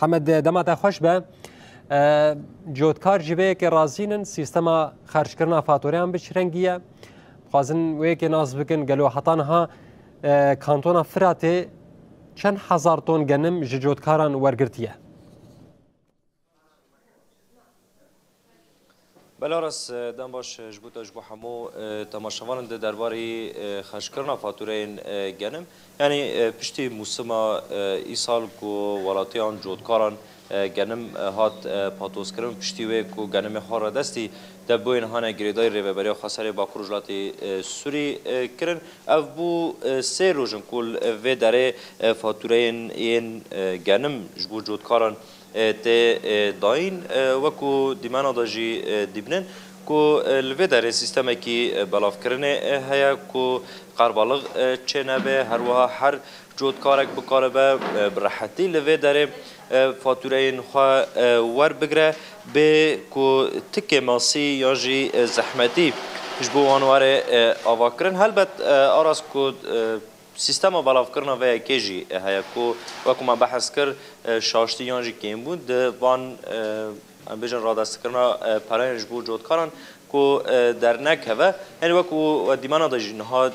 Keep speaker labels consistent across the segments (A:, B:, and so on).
A: حمد دمت خوش به جودکار جبه که رازینن سیستما خرج کردن فاتوریان بچرنگیه خوازن ویک ناز بکن گلو حتان ها کانتونا فراته چند هزار تون گنم جودکاران ورگرتیه
B: بلاراس دم باش جبوت جبو همو تماشاوان درباره خرج کردن فاتورین گنم یعنی پشتی موسم ای سال کو ولاتیان جودکاران گنم هات پاتوس کردن پشتی و کو گنم خورا دستی دبوین هانه گریدای ریبری خساری با کروجلاتی سوری کردن او بو سه روزن کل و داره فاتورین این گنم جبو جودکاران ته داین وکو دیمانا داجی دیبنن کو لوی داره سیستم کی بلاف کرنه هیا کو قربالغ چنه به هر وها هر جودکارک بکاره به براحتی لوی داره فاتورین خوا ور بگره به کو تک ماسی یا جی زحمتی جبو وانواره آوا کرن هلبت آراس کو سیستم بلاف کردن و کیجی هیا کو وقتی ما بحث کرد شاشتی یانجی کیم بود وان بیشتر رادست کردن پرایش بود جودکاران کو در نکه یعنی وقتی دیمان داشت نهاد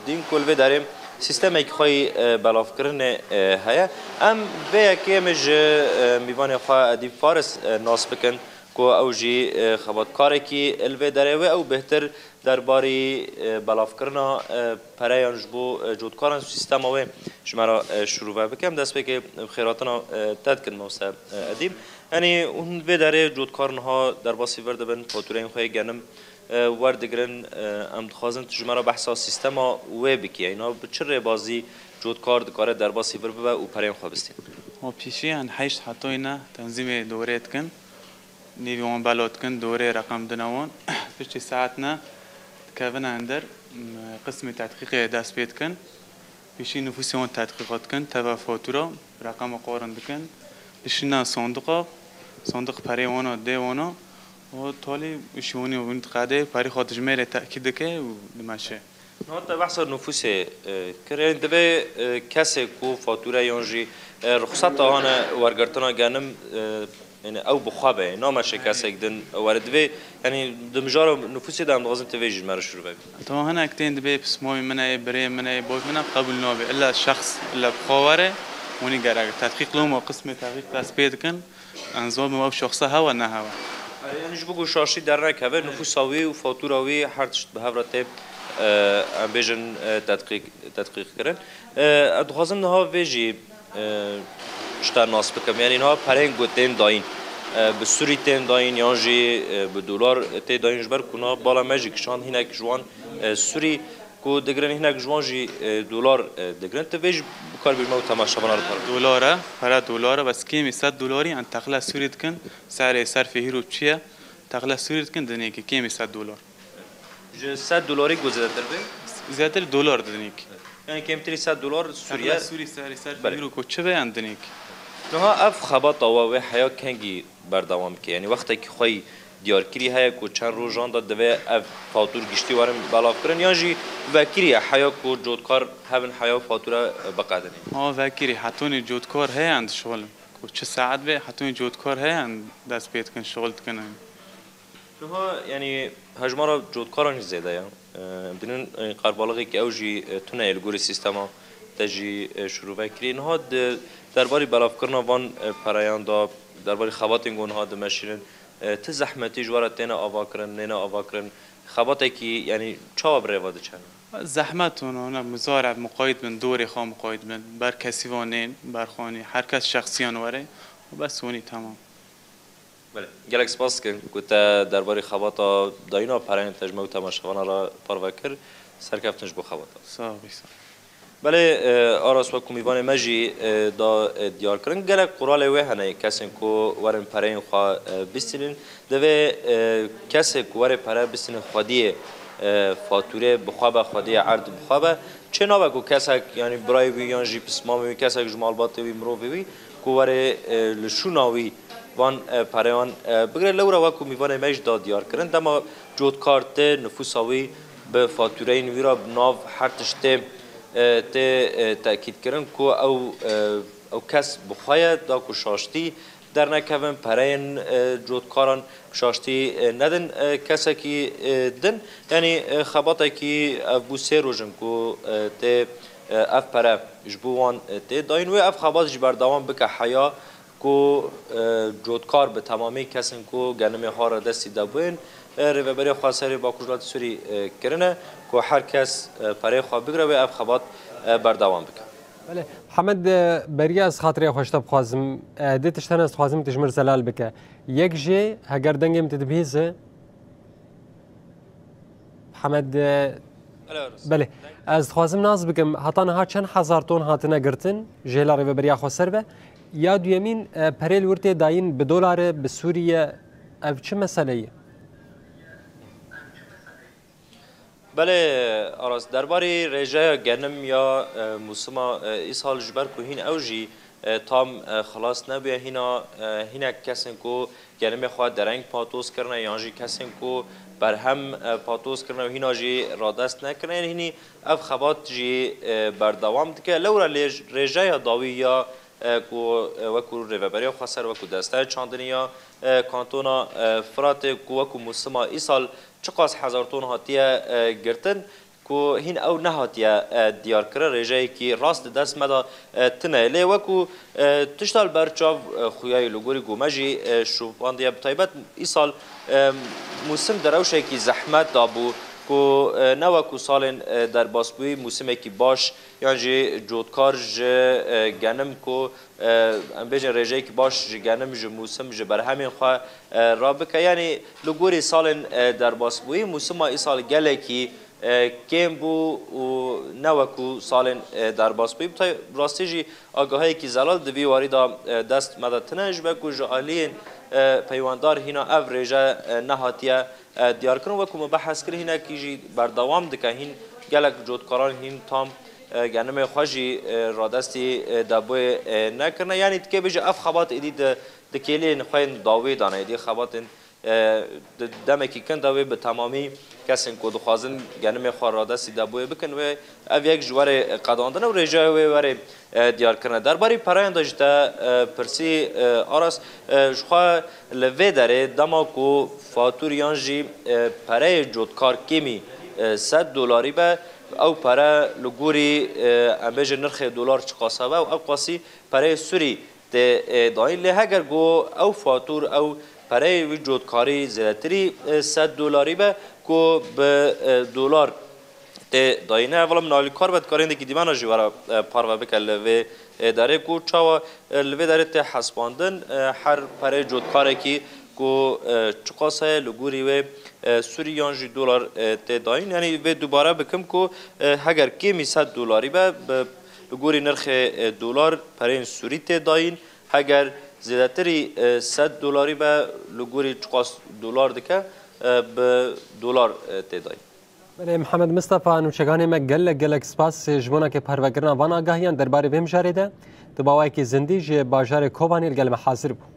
B: دین کل و داریم سیستمی که خواهی بلاف کردن هیا ام به کیمج میوان خواه ادی فارس ناس بکن کو اوجی خبات کاری کی الوی داره و او بهتر درباره بلاف کردن پرایانج بو جودکاران سیستم و شما شروع بکنم دست به که خیراتنا تد کن موسى ادیم یعنی اون به داره جودکارن ها در باسی ورده بن فاتورین خواهی گنم وردگرن ام دخوازن تجمع بحثا سیستم و بکی اینا بچه بازی جودکار دکاره در باسی ورده و پرایم خواه بستین
C: و پیشی هن حیشت حتی اینا تنظیم دوره کن نیویان بلاد کن دوره رقم دنوان پشت ساعتنا كافنا اندر قسم تدقيق دست بيت كن بيشي نفوسيون تدقيقات كن تبع فاتورة رقم قارن دكن بيشينا صندوق بري وانا دي وانا و تالي بيشوني وانت قاعدة بري خاطر جميرة تأكيد كه ودمشي
B: نهات بحث نفوس كرين دبي كسي كو فاتورة ينجي رخصت هانا ورقرتنا جانم يعني او بخابه نام شکست دن وردوی يعني دمجار نفوسی دام لازم توجه مرا شروع بی
C: طبعا هنا اكتين دبي بسموي مناي بري مناي بوت منا قبل نوبي الا الشخص الا بخواره وني قرا تدقيق لهم قسم تدقيق تثبيت كان انظام او شخصه هوا نه هوا
B: يعني جو بقول شاشي درك هذا نفوساوي وفاتوراوي حرتش بهفرته ام بيجن تدقيق كرن ادخازم نها ويجي شتر ناس بکم یعنی اینها پرنگ گوتن داین به سوری تن داین یانجی به دلار تی داینش بر کنا بالا ماجیک شان هناك جوان سوری کو دگرن هناك جوان جی دلار دگرن تویج بکار بیرم و تماشا بنا
C: دلاره پر دلاره بس کمی 100 دلاری ان تقلا سوری دکن سعر صرف هیرو چیه تقلا سوری دکن دنیه که کمی 100 دلار
B: 100 دلاری گذشته به
C: زیادتر دلار دنیه
B: یعنی کم تری 100 دلار سوریه
C: سوری سعر صرف هیرو کو چه به اندنیک
B: نها اف خبات و حیا کنگی بردوام که یعنی وقتی که خوی دیار کری هیا کو چند روز جان داد دوی اف فاتور گشتی وارم بالاف کرن یا جی وکری حیا کو جودکار هبن حیا فاتوره بقدنی
C: وکری حتونی جودکار هی اند شغل کو چه ساعت به حتونی جودکار هی اند دست بیت کن شغل کنن
B: نها یعنی هجمارا جودکاران زیاده یا بدون قربالغی که اوجی تونه الگوری سیستما تجی شروع وکری نها درباره بلاف کردن وان پرایان دا درباره خواتین گونها دمشیرن ته زحمتی جواره تینا آوا کردن نینا آوا کردن خواتی کی یعنی چه بره چند
C: زحمت اونا مزارع مقاید من دوری خام مقاید من بر کسی وانین بر خانی هر کس شخصیان وره و بس اونی تمام
B: بله گلک سپاس کن که درباره خواتا داینا پرایان تجمع و تماشاوانه را پروکر سرکفتنش بو خواتا
C: صافی
B: بله آراس و کمیوان مجی دا دیار کردن گله قرال و هنای کسی کو ورن پرین خوا بستین دوی کسی کو ور پره بستین خودی فاتوره بخوابه خودی عرض بخوابه چه نوع کو کسی یعنی برای ویان جی پسمامی کسی جمال باتی وی مروی کو ور لشوناوی وان پریان بگره لورا و کمیوان مج دا دیار کردن دما جود کارت نفوساوی به فاتوره نویرا بناو هر تشته تأكيد كرن كو أو او کس بخواه دا کو شاشتی در نکوین پرین جودکاران شاشتی ندن کسی که دن یعنی خباته که بو سه روزن کو ته اف پره جبوان ته داین و اف خبات جبر دوام بکه حیا کو جودکار به تمامی کسین کو گنم ها را دستی دبوین ریوبری خاصری با کجلات سوری کرنه کو هر کس پره خواه بگره و اف خبات بردوام بکه.
A: بله حمد بریا از خاطری خوشتا بخوازم دیتشتن از خوازم تجمر زلال بکه یک جه هگر دنگم تدبیزه حمد بله از خوازم ناز بکم حتی نها چند هزار تون هاتنه گرتن جهلا ریوبری خواه به یا دویمین پریل ورته داین به دلار به سوریه اف چه مسئله ایه؟
B: بله آراز درباره رژه گنم یا موسما ایسال جبر کو هین اوجی تام خلاص نبیه هینا کسین کو گنم خواه درنگ پاتوس کرنه یانجی کسین کو بر هم پاتوس کرنه و هینا جی رادست نکرنه هینی اف خبات جی بردوام دکه لورا رژه داوی یا کو وکو ریوبری خاصر وکو دسته چاندنیا کانتونا فرات کو وکو موسما ایسال چقاس هزار تون هاتیه گرتن کو هین او نه هاتیه دیار کرده رژه کی راست دست مدا تنه لی وکو تشتال برچاو خویای لگوری گومجی شوپاندیه بطایبت ایسال موسم دروشه کی زحمت دابو کو نو کو سالن در باسبوی موسم کی باش یعنی جودکار ج گنم کو ام بجن رژه کی باش ج گنم ج موسم ج بر همین خو رابکه یعنی لگوری سالن در باسبوی موسم ای سال گله کی کم بو و نو کو سالن در باسبوی راستی جی آگاهی کی زلال دوی واردا دست مدتنج بکو جالین پیواندار هینا افریجا نهاتیه دیار کنم و کوم بحث کردی هینا کیجی بردوام دکه هین گلک جودکاران هین تام گنم خوشی رادستی دبوی نکنه یعنی که بجه اف خبات ایدی دکیلین خوین داوی دانه ایدی خبات دمه کی کن داوی به تمامی کسین کو دخوازن گنم خو رادستی دبوی بکن و اف یک جوار قداندن و رجای و دیار کنه درباره پرایند داشته پرسی آراس شخوا لوی داره دما کو فاتوریانجی پرای جودکار کمی $100 به او پرا لگوری امبیج نرخ دلار چقاسه و او قاسی پرای سوری داین لی هگر گو او فاتور او پرای جودکاری زیادتری $100 به کو به دلار داینه اولا منالی کار بد کارنده که دیوان جوارا پارو بکل و داره کو چاوا لوی داره ته حسباندن هر پره جودکاره کی کو چقاسه لگوری و سوریان جی دلار ته داین یعنی و دوباره بکم کو هگر کمی $100 به لگوری نرخ دلار پره سوری ته داین هگر زیادتری $100 به لگوری چقاس دلار دکه به دلار ته داین
A: بله محمد مصطفی نوچگانی ما گلک سپاس جبونا که پروگرنا وان آگاهیان درباره بهم جاریده دباوی که زندگی باجار کوبانی گل حاضر بود